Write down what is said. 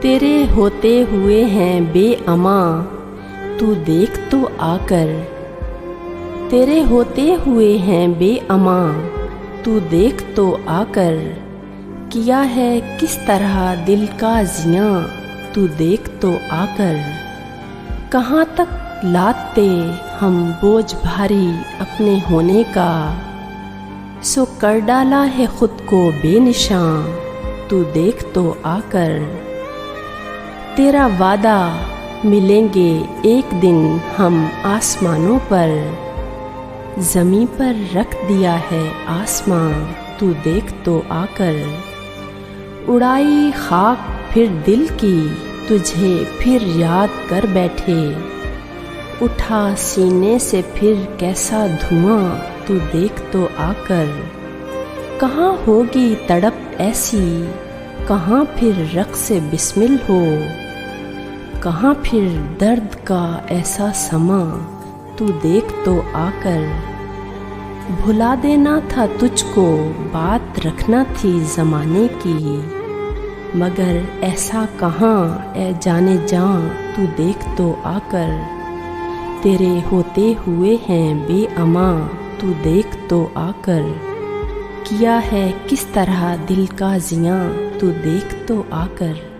तेरे होते हुए हैं बेअमा, तू देख तो आकर। तेरे होते हुए हैं बेअमा, तू देख तो आकर। किया है किस तरह दिल का जियां, तू देख तो आकर। कहाँ तक लादते हम बोझ भारी अपने होने का, सो कर डाला है खुद को बेनिशां, तू देख तो आकर। तेरा वादा मिलेंगे एक दिन हम आसमानों पर, ज़मीं पर रख दिया है आसमां, तू देख तो आकर। उड़ाई खाक फिर दिल की, तुझे फिर याद कर बैठे। उठा सीने से फिर कैसा धुआं, तू देख तो आकर। कहाँ होगी तड़प ऐसी, कहाँ फिर रक़्स बिस्मिल हो। कहाँ फिर दर्द का ऐसा समा, तू देख तो आकर। भुला देना था तुझको, बात रखना थी ज़माने की, मगर ऐसा कहाँ ए जाने जां, तू देख तो आकर। तेरे होते हुए हैं बेअमा, तू देख तो आकर। किया है किस तरह दिल का जियां, तू देख तो आकर।